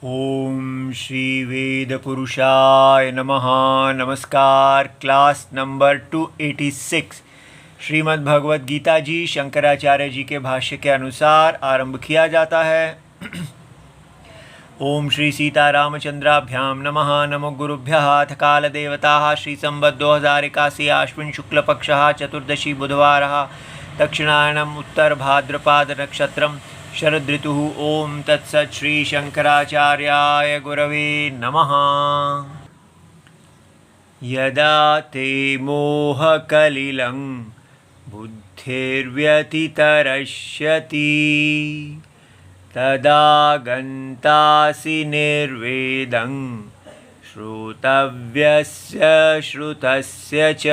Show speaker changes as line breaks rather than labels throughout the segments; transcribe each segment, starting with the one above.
ओम श्री वेद पुरुषाय नमः। नमस्कार। क्लास नंबर 286 श्रीमद् भगवद गीता जी शंकराचार्य जी के भाष्य के अनुसार आरंभ किया जाता है। ओम श्री सीतारामचंद्राभ्याम नमः। नमो गुरुभ्यः। अथ काल देवता श्री संवत् 2081 आश्विन शुक्ल पक्षः चतुर्दशी बुधवारः दक्षिणायनम उत्तर भाद्रपाद नक्षत्रम शरद ऋतु। ओम तत्सत् श्री शंकराचार्याय गुरवे नमः। यदा ते मोहकलिलं बुद्धिर्व्यतितरष्यति तदा गन्तासि निर्वेदं श्रोतव्यस्य श्रुतस्य च।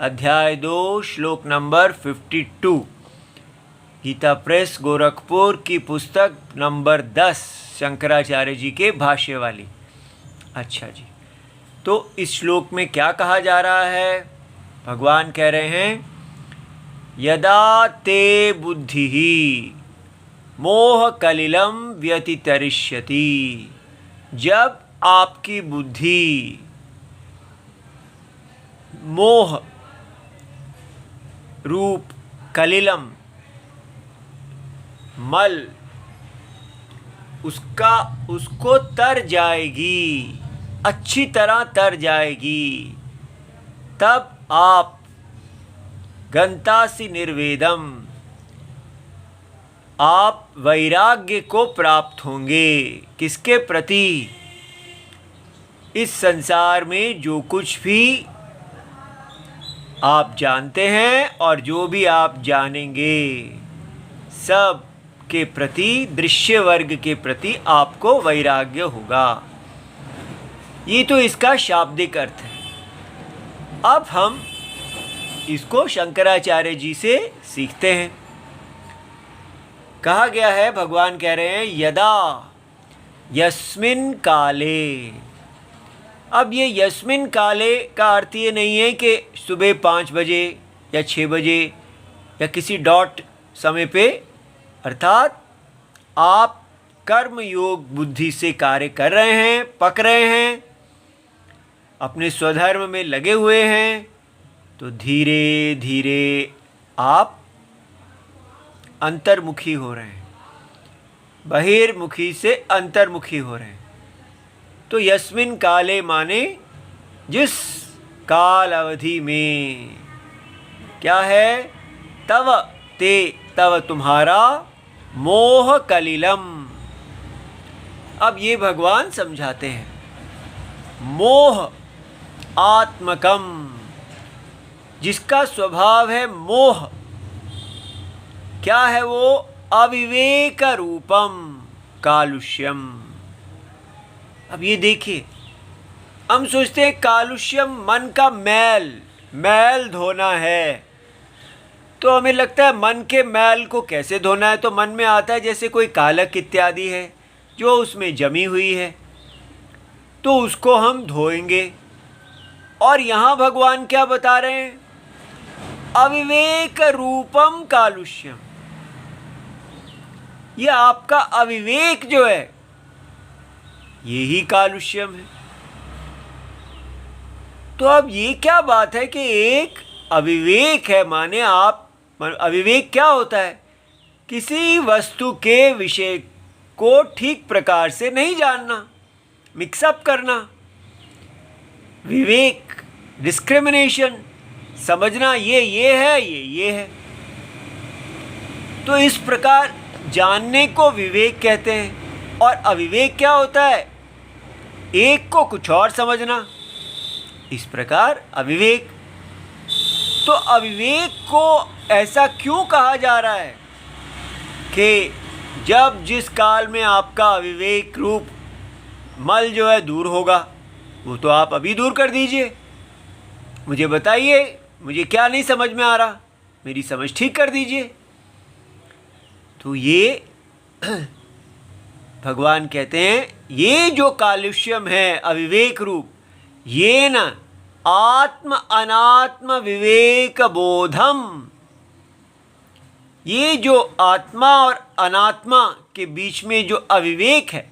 अध्याय 2 श्लोक नंबर 52 गीता प्रेस गोरखपुर की पुस्तक नंबर 10 शंकराचार्य जी के भाष्य वाली। अच्छा जी, तो इस श्लोक में क्या कहा जा रहा है? भगवान कह रहे हैं यदा ते बुद्धि मोह कलिलम व्यतितरिष्यति। जब आपकी बुद्धि मोह रूप कलिलम मल उसको तर जाएगी, अच्छी तरह तर जाएगी, तब आप गंतासि निर्वेदम, आप वैराग्य को प्राप्त होंगे। किसके प्रति? इस संसार में जो कुछ भी आप जानते हैं और जो भी आप जानेंगे सब के प्रति, दृश्य वर्ग के प्रति आपको वैराग्य होगा। ये तो इसका शाब्दिक अर्थ है। अब हम इसको शंकराचार्य जी से सीखते हैं। कहा गया है, भगवान कह रहे हैं यदा यस्मिन काले। अब ये यस्मिन काले का अर्थ ये नहीं है कि सुबह 5 बजे या 6 बजे या किसी डॉट समय पे, अर्थात आप कर्म योग बुद्धि से कार्य कर रहे हैं, पक रहे हैं, अपने स्वधर्म में लगे हुए हैं, तो धीरे धीरे आप अंतर्मुखी हो रहे हैं, बहिर्मुखी से अंतर्मुखी हो रहे हैं। तो यस्मिन काले माने जिस काल अवधि में, क्या है? तव ते, तव तुम्हारा, मोह कलिलम। अब ये भगवान समझाते हैं, मोह आत्मकम, जिसका स्वभाव है मोह, क्या है वो? अविवेक रूपम कालुष्यम। अब ये देखिए, हम सोचते हैं कालुष्यम मन का मैल धोना है, तो हमें लगता है मन के मैल को कैसे धोना है? तो मन में आता है जैसे कोई कालक इत्यादि है जो उसमें जमी हुई है, तो उसको हम धोएंगे। और यहाँ भगवान क्या बता रहे हैं? अविवेक रूपम कालुष्यम। ये आपका अविवेक जो है, यही कालुष्यम है। तो अब ये क्या बात है कि एक अविवेक है, माने आप, अविवेक क्या होता है? किसी वस्तु के विषय को ठीक प्रकार से नहीं जानना, मिक्सअप करना। विवेक, डिस्क्रिमिनेशन, समझना ये है, ये है। तो इस प्रकार जानने को विवेक कहते हैं। और अविवेक क्या होता है? एक को कुछ और समझना, इस प्रकार अविवेक। तो अविवेक को ऐसा क्यों कहा जा रहा है कि जब जिस काल में आपका अविवेक रूप मल जो है दूर होगा, वो तो आप अभी दूर कर दीजिए। मुझे बताइए, मुझे क्या नहीं समझ में आ रहा, मेरी समझ ठीक कर दीजिए। तो ये भगवान कहते हैं ये जो कालुष्यम है अविवेक रूप, ये न आत्म अनात्म विवेक बोधम, ये जो आत्मा और अनात्मा के बीच में जो अविवेक है,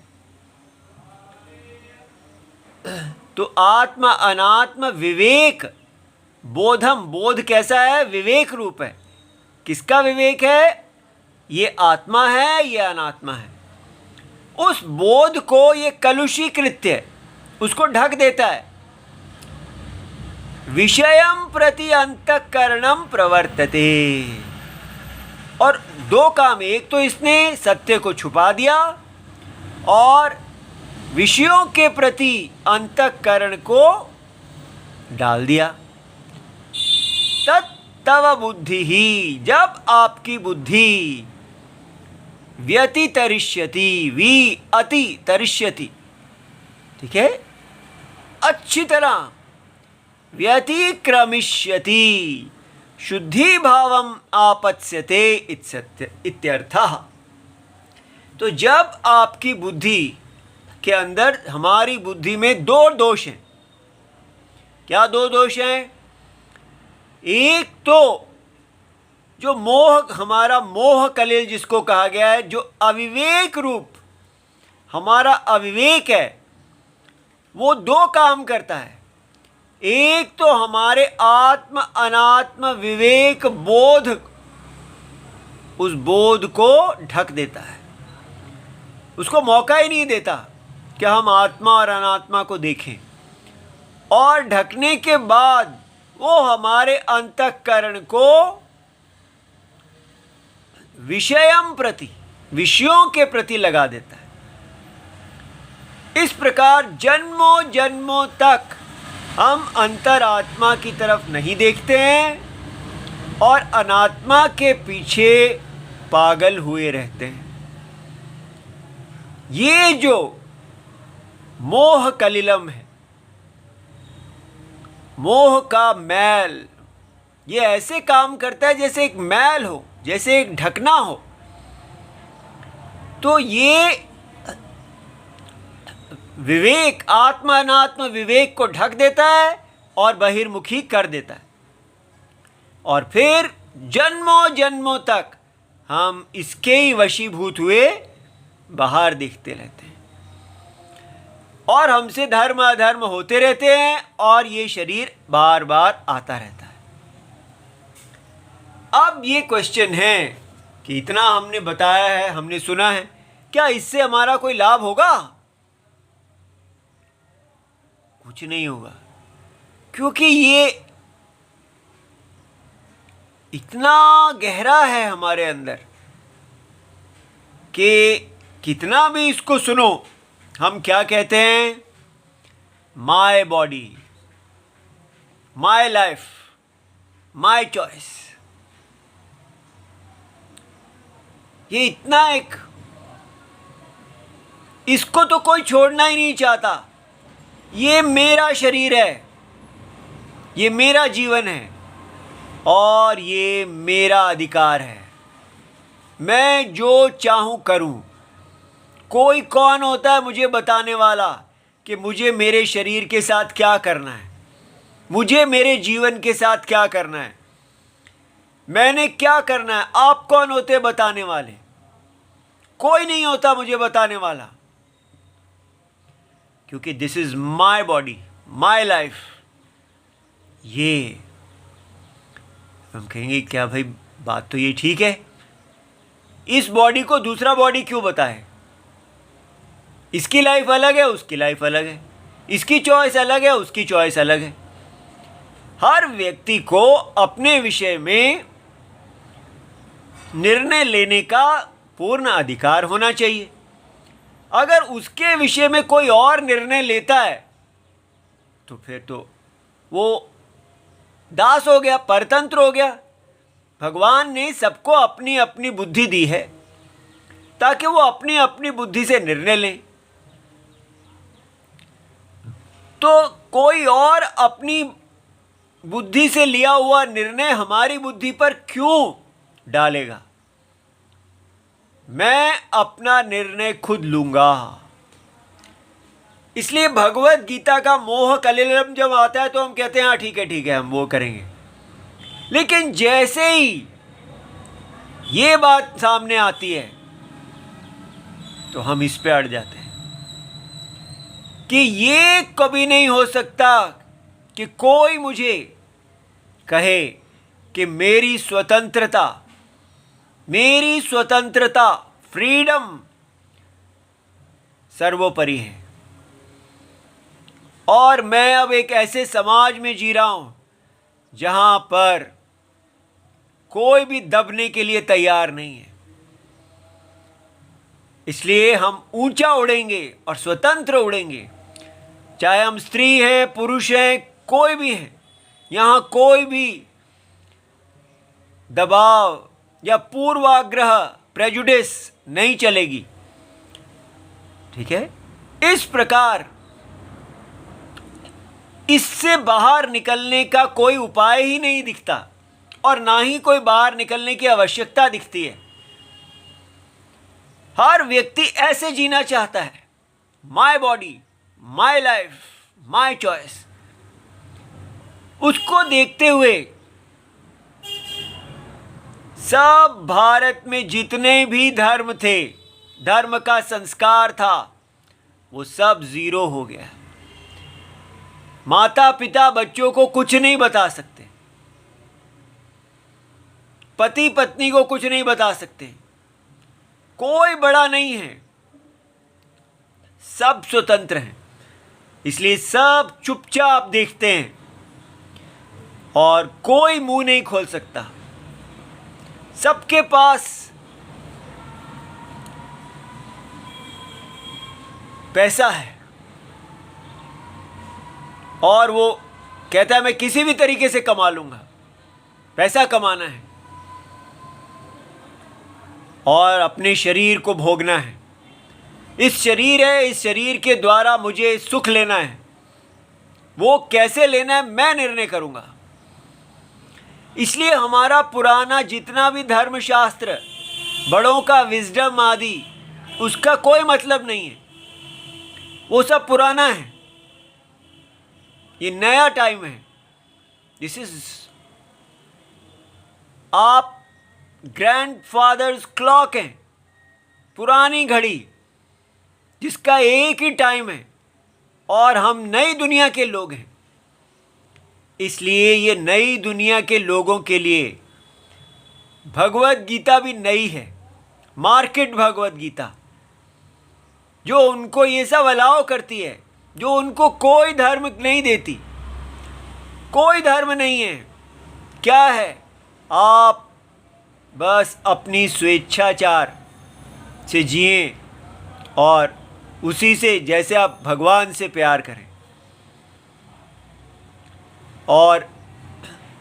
तो आत्मा अनात्म विवेक बोधम, बोध कैसा है? विवेक रूप है। किसका विवेक है? ये आत्मा है, ये अनात्मा है। उस बोध को ये कलुषीकृत्य उसको ढक देता है। विषयम प्रति अंतःकरणम प्रवर्तते। और दो काम, एक तो इसने सत्य को छुपा दिया और विषयों के प्रति अंतःकरण को डाल दिया। तत्तव बुद्धि ही, जब आपकी बुद्धि व्यतितरिष्यति, वी अति तरिष्यति, ठीक है, अच्छी तरह व्यतिक्रमिष्यति, शुद्धि भावम आपत्स्यते इत्यर्थः। तो जब आपकी बुद्धि के अंदर, हमारी बुद्धि में दो दोष हैं। क्या दो दोष हैं? एक तो जो मोह, हमारा मोह कलिल जिसको कहा गया है, जो अविवेक रूप हमारा अविवेक है, वो दो काम करता है। एक तो हमारे आत्म अनात्म विवेक बोध, उस बोध को ढक देता है, उसको मौका ही नहीं देता कि हम आत्मा और अनात्मा को देखें। और ढकने के बाद वो हमारे अंतःकरण को विषयम प्रति, विषयों के प्रति लगा देता है। इस प्रकार जन्मों जन्मों तक हम अंतरात्मा की तरफ नहीं देखते हैं और अनात्मा के पीछे पागल हुए रहते हैं। ये जो मोह कलिलम है, मोह का मैल, ये ऐसे काम करता है जैसे एक मैल हो, जैसे एक ढकना हो। तो ये विवेक, आत्मा अनात्म विवेक को ढक देता है और बहिर्मुखी कर देता है। और फिर जन्मों जन्मों तक हम इसके ही वशीभूत हुए बाहर दिखते रहते हैं और हमसे धर्म अधर्म होते रहते हैं और ये शरीर बार बार आता रहता है। अब ये क्वेश्चन है कि इतना हमने बताया है, हमने सुना है, क्या इससे हमारा कोई लाभ होगा? कुछ नहीं होगा, क्योंकि ये इतना गहरा है हमारे अंदर कि कितना भी इसको सुनो, हम क्या कहते हैं? My body, my life, my choice. ये इतना एक, इसको तो कोई छोड़ना ही नहीं चाहता। ये मेरा शरीर है, ये मेरा जीवन है और ये मेरा अधिकार है, मैं जो चाहूं करूं। कोई कौन होता है मुझे बताने वाला कि मुझे मेरे शरीर के साथ क्या करना है, मुझे मेरे जीवन के साथ क्या करना है, मैंने क्या करना है? आप कौन होते बताने वाले? कोई नहीं होता मुझे बताने वाला, क्योंकि this is my body, my life. ये हम कहेंगे क्या भाई, बात तो ये ठीक है, इस बॉडी को दूसरा बॉडी क्यों बताए? इसकी लाइफ अलग है, उसकी लाइफ अलग है, इसकी चॉइस अलग है, उसकी चॉइस अलग है। हर व्यक्ति को अपने विषय में निर्णय लेने का पूर्ण अधिकार होना चाहिए। अगर उसके विषय में कोई और निर्णय लेता है तो फिर तो वो दास हो गया, परतंत्र हो गया। भगवान ने सबको अपनी अपनी बुद्धि दी है ताकि वो अपनी अपनी बुद्धि से निर्णय लें। तो कोई और अपनी बुद्धि से लिया हुआ निर्णय हमारी बुद्धि पर क्यों डालेगा? मैं अपना निर्णय खुद लूंगा। इसलिए भगवत गीता का मोह कलिलम जब आता है तो हम कहते हैं हाँ ठीक है हम वो करेंगे। लेकिन जैसे ही ये बात सामने आती है तो हम इस पे अड़ जाते हैं कि ये कभी नहीं हो सकता कि कोई मुझे कहे कि मेरी स्वतंत्रता फ्रीडम सर्वोपरि है। और मैं अब एक ऐसे समाज में जी रहा हूं जहां पर कोई भी दबने के लिए तैयार नहीं है। इसलिए हम ऊंचा उड़ेंगे और स्वतंत्र उड़ेंगे, चाहे हम स्त्री हैं, पुरुष हैं, कोई भी है। यहां कोई भी दबाव या पूर्वाग्रह प्रेजुडिस नहीं चलेगी। ठीक है, इस प्रकार इससे बाहर निकलने का कोई उपाय ही नहीं दिखता और ना ही कोई बाहर निकलने की आवश्यकता दिखती है। हर व्यक्ति ऐसे जीना चाहता है, my body, my life, my choice. उसको देखते हुए सब भारत में जितने भी धर्म थे, धर्म का संस्कार था, वो सब जीरो हो गया। माता पिता बच्चों को कुछ नहीं बता सकते, पति पत्नी को कुछ नहीं बता सकते, कोई बड़ा नहीं है, सब स्वतंत्र हैं। इसलिए सब चुपचाप देखते हैं और कोई मुंह नहीं खोल सकता। सबके पास पैसा है और वो कहता है मैं किसी भी तरीके से कमा लूंगा, पैसा कमाना है और अपने शरीर को भोगना है। इस शरीर है, इस शरीर के द्वारा मुझे सुख लेना है, वो कैसे लेना है मैं निर्णय करूंगा। इसलिए हमारा पुराना जितना भी धर्मशास्त्र, बड़ों का विजडम आदि, उसका कोई मतलब नहीं है, वो सब पुराना है। ये नया टाइम है। दिस इज आप ग्रैंडफादर्स क्लॉक है, पुरानी घड़ी जिसका एक ही टाइम है और हम नई दुनिया के लोग हैं। इसलिए ये नई दुनिया के लोगों के लिए भगवत गीता भी नई है, मार्केट भगवत गीता, जो उनको ये सब अलाउ करती है, जो उनको कोई धर्म नहीं देती। कोई धर्म नहीं है। क्या है? आप बस अपनी स्वेच्छाचार से जिए और उसी से, जैसे आप भगवान से प्यार करें। और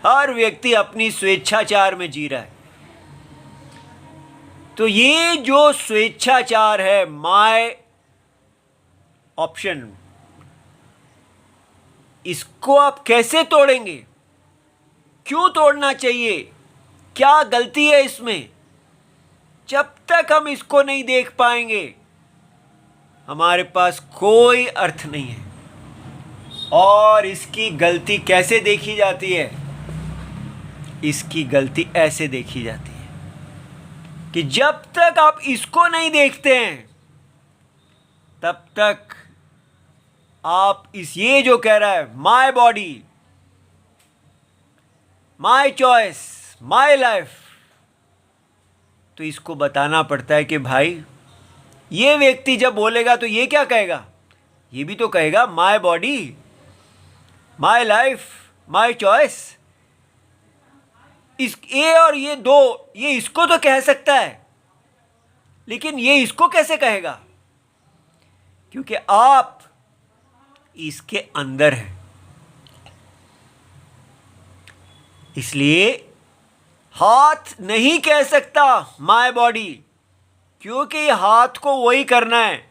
हर व्यक्ति अपनी स्वेच्छाचार में जी रहा है। तो ये जो स्वेच्छाचार है, माय ऑप्शन, इसको आप कैसे तोड़ेंगे? क्यों तोड़ना चाहिए? क्या गलती है इसमें? जब तक हम इसको नहीं देख पाएंगे हमारे पास कोई अर्थ नहीं है। और इसकी गलती कैसे देखी जाती है? इसकी गलती ऐसे देखी जाती है कि जब तक आप इसको नहीं देखते हैं तब तक आप ये जो कह रहा है my body, my choice, my life, तो इसको बताना पड़ता है कि भाई ये व्यक्ति जब बोलेगा तो ये क्या कहेगा? ये भी तो कहेगा my body, my life, my choice. ये और ये दो, ये इसको तो कह सकता है, लेकिन ये इसको कैसे कहेगा? क्योंकि आप इसके अंदर हैं। इसलिए हाथ नहीं कह सकता माय बॉडी, क्योंकि हाथ को वही करना है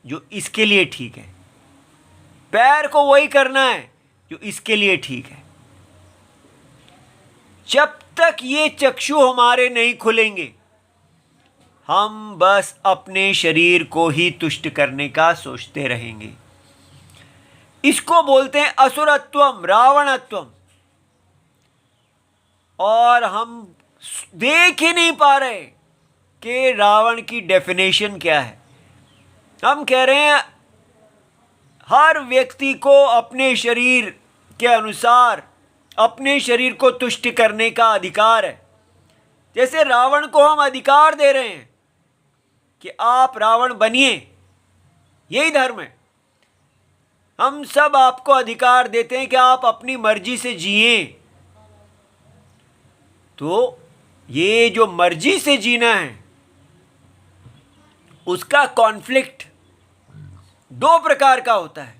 जो इसके लिए ठीक है, पैर को वही करना है जो इसके लिए ठीक है। जब तक ये चक्षु हमारे नहीं खुलेंगे हम बस अपने शरीर को ही तुष्ट करने का सोचते रहेंगे। इसको बोलते हैं असुरत्वम, रावणत्वम। और हम देख ही नहीं पा रहे कि रावण की डेफिनेशन क्या है। हम कह रहे हैं हर व्यक्ति को अपने शरीर के अनुसार अपने शरीर को तुष्ट करने का अधिकार है। जैसे रावण को हम अधिकार दे रहे हैं कि आप रावण बनिए, यही धर्म है। हम सब आपको अधिकार देते हैं कि आप अपनी मर्जी से जिए। तो ये जो मर्जी से जीना है उसका कॉन्फ्लिक्ट दो प्रकार का होता है।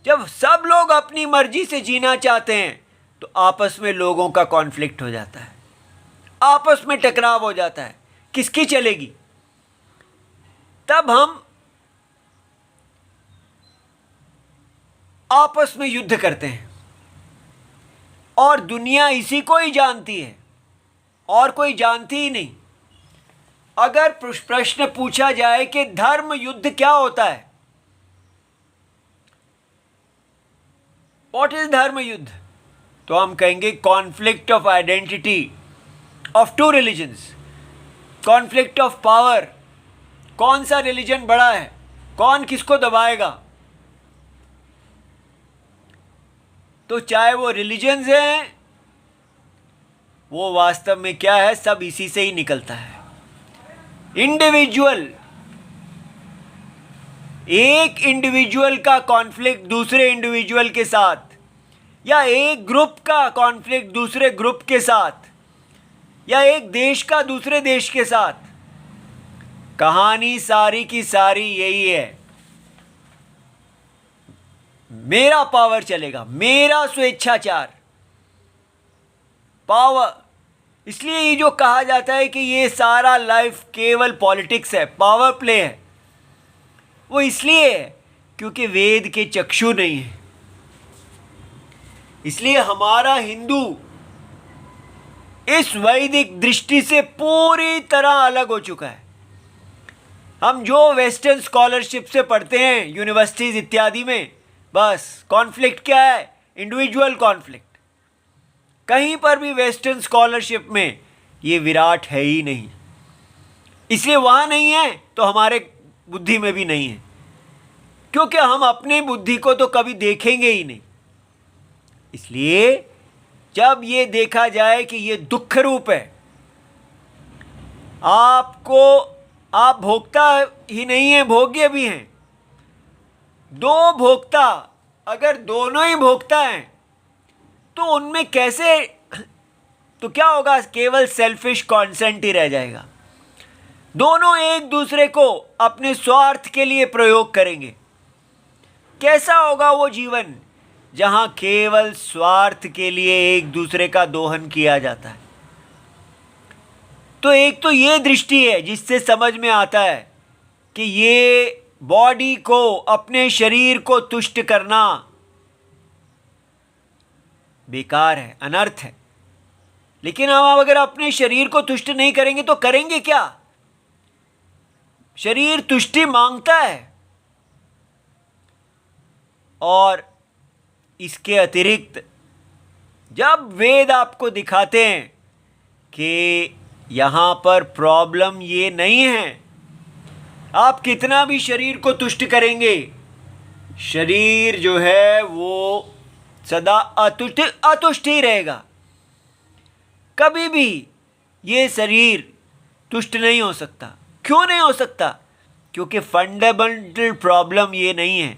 जब सब लोग अपनी मर्जी से जीना चाहते हैं तो आपस में लोगों का कॉन्फ्लिक्ट हो जाता है, आपस में टकराव हो जाता है, किसकी चलेगी। तब हम आपस में युद्ध करते हैं और दुनिया इसी को ही जानती है और कोई जानती ही नहीं। अगर प्रश्न पूछा जाए कि धर्म युद्ध क्या होता है, व्हाट इज धर्म युद्ध, तो हम कहेंगे conflict of identity of two religions, conflict of power. कौन सा रिलीजन बड़ा है, कौन किसको दबाएगा। तो चाहे वो रिलीजन्स हैं, वो वास्तव में क्या है, सब इसी से ही निकलता है। इंडिविजुअल, एक इंडिविजुअल का कॉन्फ्लिक्ट दूसरे इंडिविजुअल के साथ, या एक ग्रुप का कॉन्फ्लिक्ट दूसरे ग्रुप के साथ, या एक देश का दूसरे देश के साथ, कहानी सारी की सारी यही है। मेरा पावर चलेगा, मेरा स्वेच्छाचार, पावर। इसलिए ये जो कहा जाता है कि ये सारा लाइफ केवल पॉलिटिक्स है, पावर प्ले है, वो इसलिए है क्योंकि वेद के चक्षु नहीं है। इसलिए हमारा हिंदू इस वैदिक दृष्टि से पूरी तरह अलग हो चुका है। हम जो वेस्टर्न स्कॉलरशिप से पढ़ते हैं यूनिवर्सिटीज इत्यादि में, बस कॉन्फ्लिक्ट क्या है, इंडिविजुअल कॉन्फ्लिक्ट। कहीं पर भी वेस्टर्न स्कॉलरशिप में ये विराट है ही नहीं। इसलिए वहाँ नहीं है तो हमारे बुद्धि में भी नहीं है, क्योंकि हम अपने बुद्धि को तो कभी देखेंगे ही नहीं। इसलिए जब ये देखा जाए कि ये दुख रूप है, आपको, आप भोक्ता ही नहीं है, भोग्य भी हैं। दो भोक्ता, अगर दोनों ही भोक्ता हैं तो उनमें कैसे, तो क्या होगा, केवल सेल्फिश कॉन्सेंट ही रह जाएगा। दोनों एक दूसरे को अपने स्वार्थ के लिए प्रयोग करेंगे। कैसा होगा वो जीवन जहां केवल स्वार्थ के लिए एक दूसरे का दोहन किया जाता है। तो एक तो ये दृष्टि है जिससे समझ में आता है कि ये बॉडी को, अपने शरीर को तुष्ट करना बेकार है, अनर्थ है। लेकिन हम अगर अपने शरीर को तुष्ट नहीं करेंगे तो करेंगे क्या। शरीर तुष्टि मांगता है। और इसके अतिरिक्त जब वेद आपको दिखाते हैं कि यहाँ पर प्रॉब्लम ये नहीं है, आप कितना भी शरीर को तुष्ट करेंगे, शरीर जो है वो सदा अतुष्ट ही रहेगा। कभी भी ये शरीर तुष्ट नहीं हो सकता। क्यों नहीं हो सकता? क्योंकि फंडामेंटल प्रॉब्लम ये नहीं है।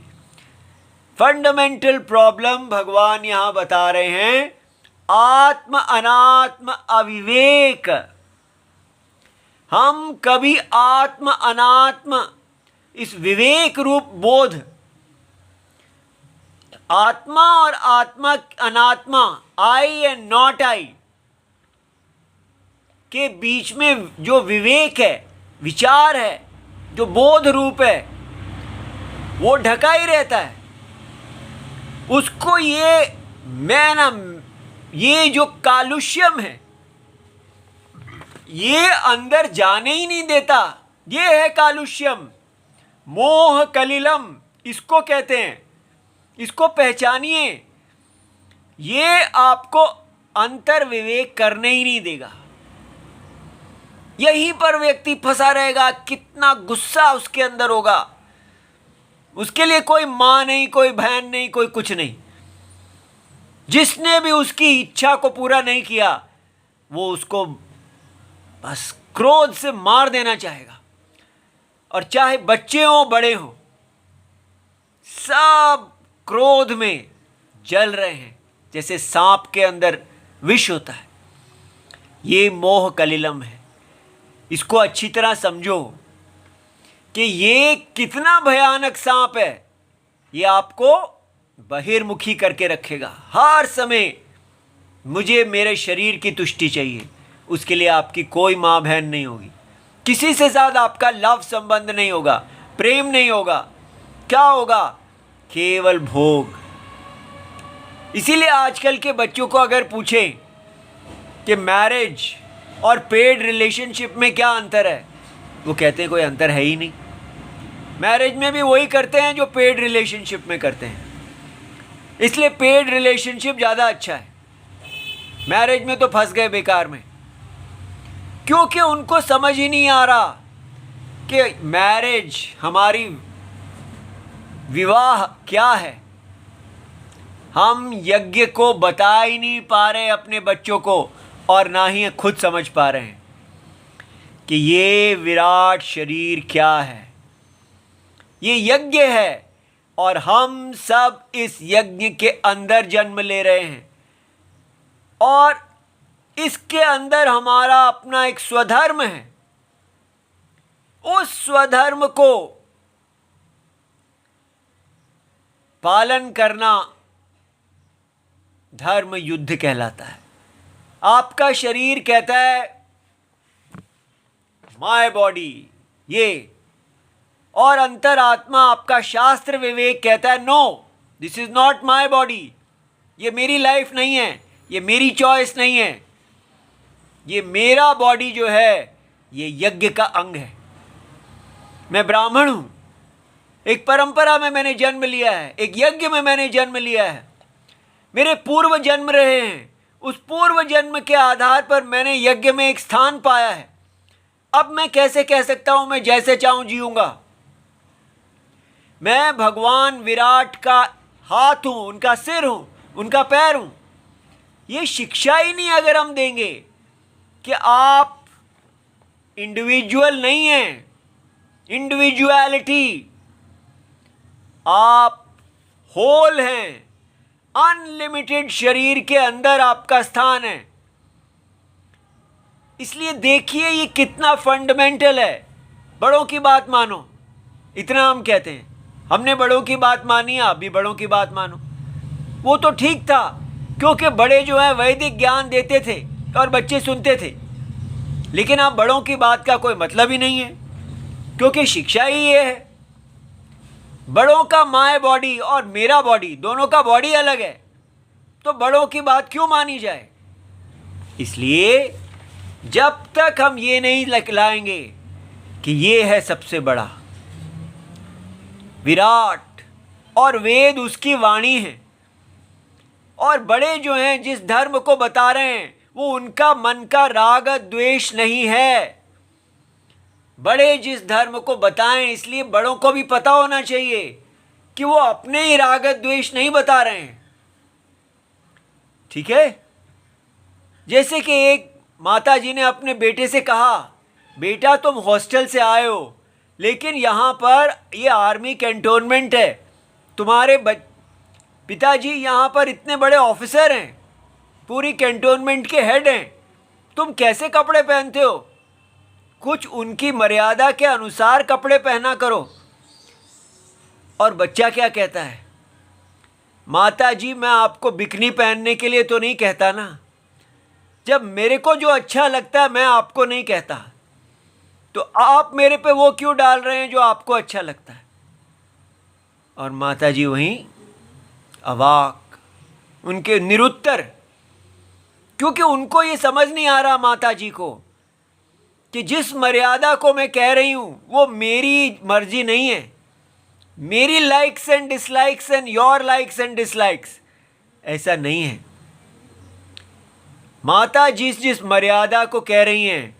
फंडामेंटल प्रॉब्लम भगवान यहां बता रहे हैं आत्म अनात्म अविवेक। हम कभी आत्म अनात्म, इस विवेक रूप बोध, आत्मा और आत्मा अनात्मा, आई एंड नॉट आई के बीच में जो विवेक है, विचार है, जो बोध रूप है, वो ढका ही रहता है। उसको ये जो कालुष्यम है, ये अंदर जाने ही नहीं देता। ये है कालुष्यम, मोह कलिलम इसको कहते हैं। इसको पहचानिए। ये आपको अंतर विवेक करने ही नहीं देगा। यहीं पर व्यक्ति फंसा रहेगा। कितना गुस्सा उसके अंदर होगा, उसके लिए कोई माँ नहीं, कोई बहन नहीं, कोई कुछ नहीं। जिसने भी उसकी इच्छा को पूरा नहीं किया वो उसको बस क्रोध से मार देना चाहेगा। और चाहे बच्चे हो बड़े हो, सब क्रोध में जल रहे हैं, जैसे सांप के अंदर विष होता है। ये मोह कलिलम है। इसको अच्छी तरह समझो कि ये कितना भयानक सांप है। ये आपको बहिर्मुखी करके रखेगा। हर समय मुझे मेरे शरीर की तुष्टि चाहिए, उसके लिए आपकी कोई माँ बहन नहीं होगी, किसी से ज़्यादा आपका लव संबंध नहीं होगा, प्रेम नहीं होगा। क्या होगा? केवल भोग। इसीलिए आजकल के बच्चों को अगर पूछें कि मैरिज और पेड रिलेशनशिप में क्या अंतर है, वो कहते हैं कोई अंतर है ही नहीं। मैरिज में भी वही करते हैं जो पेड रिलेशनशिप में करते हैं, इसलिए पेड रिलेशनशिप ज़्यादा अच्छा है। मैरिज में तो फंस गए बेकार में, क्योंकि उनको समझ ही नहीं आ रहा कि मैरिज, हमारी विवाह क्या है। हम यज्ञ को बता ही नहीं पा रहे अपने बच्चों को, और ना ही खुद समझ पा रहे हैं कि ये विराट शरीर क्या है। ये यज्ञ है और हम सब इस यज्ञ के अंदर जन्म ले रहे हैं, और इसके अंदर हमारा अपना एक स्वधर्म है। उस स्वधर्म को पालन करना धर्म युद्ध कहलाता है। आपका शरीर कहता है माय बॉडी ये, और अंतरात्मा आपका शास्त्र विवेक कहता है no, this is not my body, ये मेरी लाइफ नहीं है, ये मेरी चॉइस नहीं है, ये मेरा बॉडी जो है ये यज्ञ का अंग है। मैं ब्राह्मण हूं, एक परंपरा में मैंने जन्म लिया है, एक यज्ञ में मैंने जन्म लिया है, मेरे पूर्व जन्म रहे हैं, उस पूर्व जन्म के आधार पर मैंने यज्ञ में एक स्थान पाया है। अब मैं कैसे कह सकता हूं मैं जैसे चाहूं जीऊंगा? मैं भगवान विराट का हाथ हूं, उनका सिर हूं, उनका पैर हूं। ये शिक्षा ही नहीं अगर हम देंगे कि आप इंडिविजुअल नहीं हैं, इंडिविजुअलिटी, आप होल हैं, अनलिमिटेड शरीर के अंदर आपका स्थान है। इसलिए देखिए ये कितना फंडामेंटल है। बड़ों की बात मानो, इतना हम कहते हैं, हमने बड़ों की बात मानी, आप भी बड़ों की बात मानो। वो तो ठीक था, क्योंकि बड़े जो है वैदिक ज्ञान देते थे और बच्चे सुनते थे। लेकिन आप बड़ों की बात का कोई मतलब ही नहीं है, क्योंकि शिक्षा ही ये है। बड़ों का माय बॉडी और मेरा बॉडी, दोनों का बॉडी अलग है, तो बड़ों की बात क्यों मानी जाए? इसलिए जब तक हम ये नहीं लाएंगे कि ये है सबसे बड़ा विराट और वेद उसकी वाणी है, और बड़े जो हैं जिस धर्म को बता रहे हैं वो उनका मन का राग द्वेष नहीं है। बड़े जिस धर्म को बताएं, इसलिए बड़ों को भी पता होना चाहिए कि वो अपने ही राग द्वेष नहीं बता रहे हैं। ठीक है? जैसे कि एक माता जी ने अपने बेटे से कहा, बेटा तुम हॉस्टल से आए हो, लेकिन यहाँ पर ये आर्मी कैंटोनमेंट है, तुम्हारे पिताजी यहाँ पर इतने बड़े ऑफिसर हैं, पूरी कैंटोनमेंट के हेड हैं, तुम कैसे कपड़े पहनते हो? कुछ उनकी मर्यादा के अनुसार कपड़े पहना करो। और बच्चा क्या कहता है? माता जी मैं आपको बिकनी पहनने के लिए तो नहीं कहता ना, जब मेरे को जो अच्छा लगता है मैं आपको नहीं कहता, तो आप मेरे पे वो क्यों डाल रहे हैं जो आपको अच्छा लगता है? और माता जी वहीं अवाक, उनके निरुत्तर, क्योंकि उनको ये समझ नहीं आ रहा माता जी को कि जिस मर्यादा को मैं कह रही हूं वो मेरी मर्जी नहीं है, मेरी likes and dislikes and your likes and dislikes ऐसा नहीं है। माता जिस जिस मर्यादा को कह रही हैं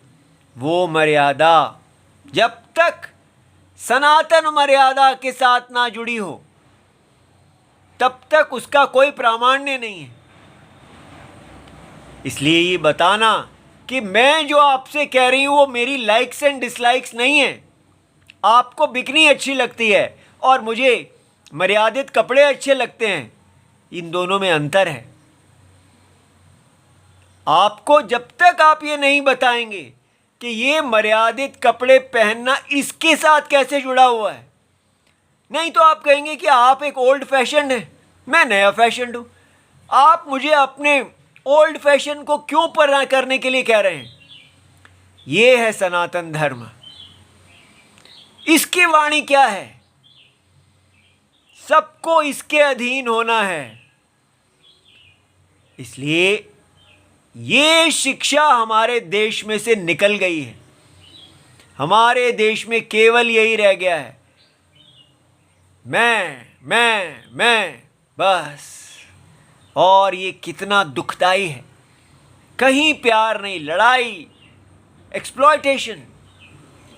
वो मर्यादा जब तक सनातन मर्यादा के साथ ना जुड़ी हो, तब तक उसका कोई प्रामाण्य नहीं है। इसलिए ये बताना कि मैं जो आपसे कह रही हूं वो मेरी लाइक्स एंड डिसलाइक्स नहीं है। आपको बिकनी अच्छी लगती है और मुझे मर्यादित कपड़े अच्छे लगते हैं, इन दोनों में अंतर है। आपको जब तक आप ये नहीं बताएंगे कि ये मर्यादित कपड़े पहनना इसके साथ कैसे जुड़ा हुआ है, नहीं तो आप कहेंगे कि आप एक ओल्ड फैशन है, मैं नया फैशन हूं। आप मुझे अपने ओल्ड फैशन को क्यों पर करने के लिए कह रहे हैं? ये है सनातन धर्म। इसकी वाणी क्या है? सबको इसके अधीन होना है। इसलिए ये शिक्षा हमारे देश में से निकल गई है। हमारे देश में केवल यही रह गया है, मैं बस। और ये कितना दुखदाई है। कहीं प्यार नहीं, लड़ाई, एक्सप्लॉयटेशन,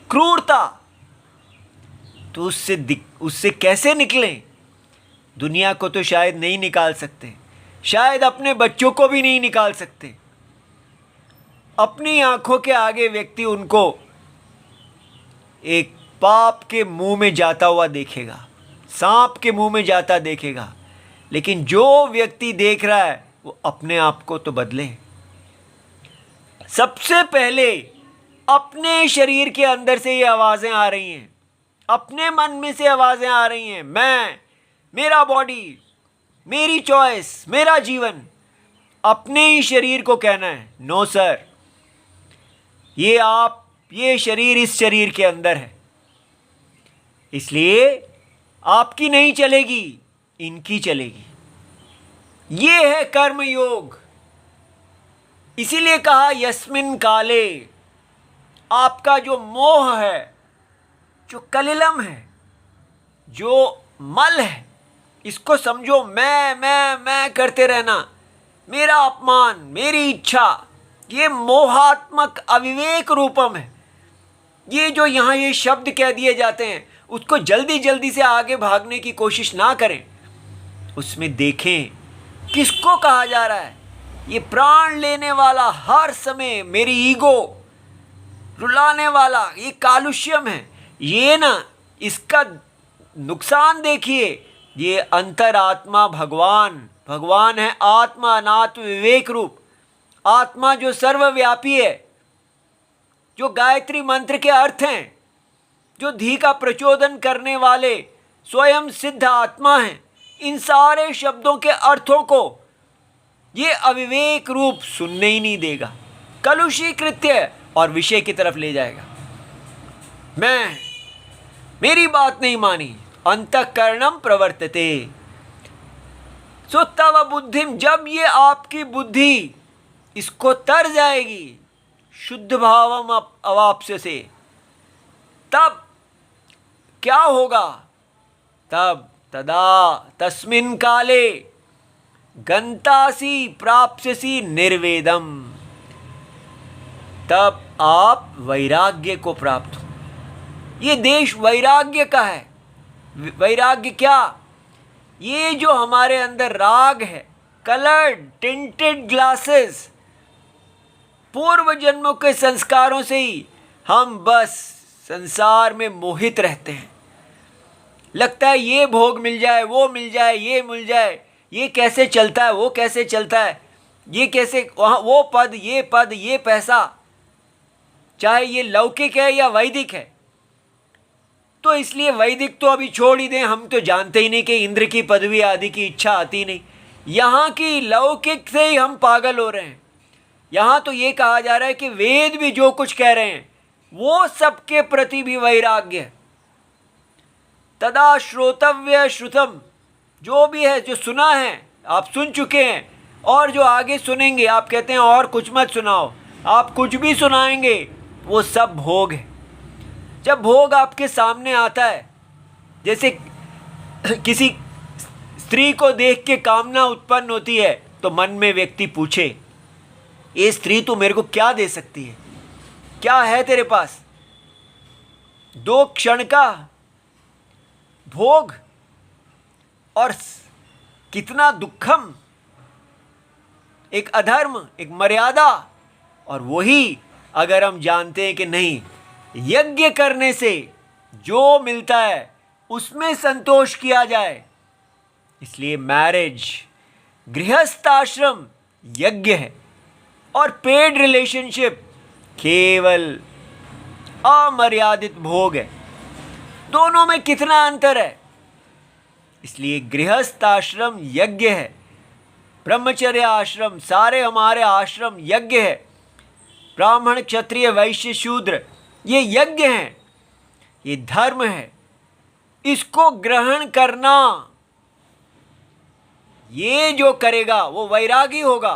क्रूरता। तो उससे कैसे निकलें? दुनिया को तो शायद नहीं निकाल सकते, शायद अपने बच्चों को भी नहीं निकाल सकते। अपनी आंखों के आगे व्यक्ति उनको एक पाप के मुंह में जाता हुआ देखेगा, सांप के मुंह में जाता देखेगा। लेकिन जो व्यक्ति देख रहा है वो अपने आप को तो बदले। सबसे पहले अपने शरीर के अंदर से ये आवाज़ें आ रही हैं, अपने मन में से आवाज़ें आ रही हैं, मैं, मेरा बॉडी, मेरी चॉइस, मेरा जीवन। अपने ही शरीर को कहना है, नो सर, ये शरीर इस शरीर के अंदर है, इसलिए आपकी नहीं चलेगी, इनकी चलेगी। ये है कर्म योग। इसीलिए कहा यस्मिन काले, आपका जो मोह है, जो कलिलम है, जो मल है, इसको समझो मैं करते रहना, मेरा अपमान, मेरी इच्छा, ये मोहात्मक अविवेक रूपम है। ये जो यहाँ ये शब्द कह दिए जाते हैं, उसको जल्दी जल्दी से आगे भागने की कोशिश ना करें। उसमें देखें किसको कहा जा रहा है। ये प्राण लेने वाला, हर समय मेरी ईगो रुलाने वाला, ये कालुष्यम है। ये ना, इसका नुकसान देखिए। ये अंतरात्मा भगवान है, आत्मा अनात्म विवेक रूप आत्मा जो सर्वव्यापी है, जो गायत्री मंत्र के अर्थ हैं, जो धी का प्रचोदन करने वाले स्वयं सिद्ध आत्मा हैं। इन सारे शब्दों के अर्थों को ये अविवेक रूप सुनने ही नहीं देगा, कलुषीकृत्य और विषय की तरफ ले जाएगा। मेरी बात नहीं मानी, अंतःकरणम प्रवर्तते। सो तव बुद्धिम, जब ये आपकी बुद्धि इसको तर जाएगी, शुद्ध भावम अवाप्स्य से, तब क्या होगा? तब तदा तस्मिन् काले गंतासी प्राप्स्यसि निर्वेदम, तब आप वैराग्य को प्राप्त हो। ये देश वैराग्य का है। वैराग्य क्या? ये जो हमारे अंदर राग है, कलर्ड टिंटेड ग्लासेस, पूर्व जन्मों के संस्कारों से ही हम बस संसार में मोहित रहते हैं। लगता है ये भोग मिल जाए, वो मिल जाए, ये मिल जाए, ये कैसे चलता है, वो कैसे चलता है, ये कैसे वहाँ वो पद, ये पैसा, चाहे ये लौकिक है या वैदिक है। तो इसलिए वैदिक तो अभी छोड़ ही दें, हम तो जानते ही नहीं कि इंद्र की पदवी आदि की इच्छा आती नहीं। यहाँ की लौकिक से ही हम पागल हो रहे हैं। यहाँ तो ये कहा जा रहा है कि वेद भी जो कुछ कह रहे हैं वो सबके प्रति भी वैराग्य है। तदा श्रोतव्य श्रुतम, जो भी है, जो सुना है आप सुन चुके हैं, और जो आगे सुनेंगे आप कहते हैं और कुछ मत सुनाओ, आप कुछ भी सुनाएंगे वो सब भोग है। जब भोग आपके सामने आता है, जैसे किसी स्त्री को देख के कामना उत्पन्न होती है, तो मन में व्यक्ति पूछे, ये स्त्री तू मेरे को क्या दे सकती है, क्या है तेरे पास? 2 क्षण का भोग और कितना दुखम, एक अधर्म, एक मर्यादा। और वही अगर हम जानते हैं कि नहीं, यज्ञ करने से जो मिलता है उसमें संतोष किया जाए, इसलिए मैरिज, गृहस्थ आश्रम यज्ञ है और पेड रिलेशनशिप केवल अमर्यादित भोग है। दोनों में कितना अंतर है। इसलिए गृहस्थ आश्रम यज्ञ है, ब्रह्मचर्य आश्रम, सारे हमारे आश्रम यज्ञ है। ब्राह्मण, क्षत्रिय, वैश्य, शूद्र ये यज्ञ हैं, ये धर्म है। इसको ग्रहण करना, ये जो करेगा वो वैरागी होगा,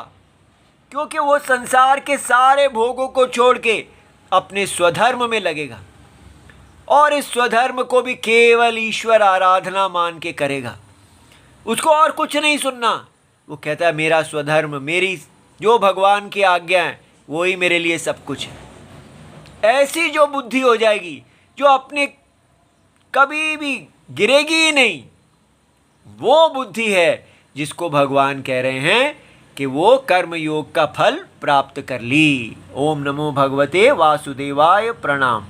क्योंकि वो संसार के सारे भोगों को छोड़ के अपने स्वधर्म में लगेगा और इस स्वधर्म को भी केवल ईश्वर आराधना मान के करेगा। उसको और कुछ नहीं सुनना। वो कहता है मेरा स्वधर्म, मेरी जो भगवान की आज्ञा है वही मेरे लिए सब कुछ है। ऐसी जो बुद्धि हो जाएगी, जो अपने कभी भी गिरेगी ही नहीं, वो बुद्धि है जिसको भगवान कह रहे हैं कि वो कर्म योग का फल प्राप्त कर ली। ओम नमो भगवते वासुदेवाय, प्रणाम।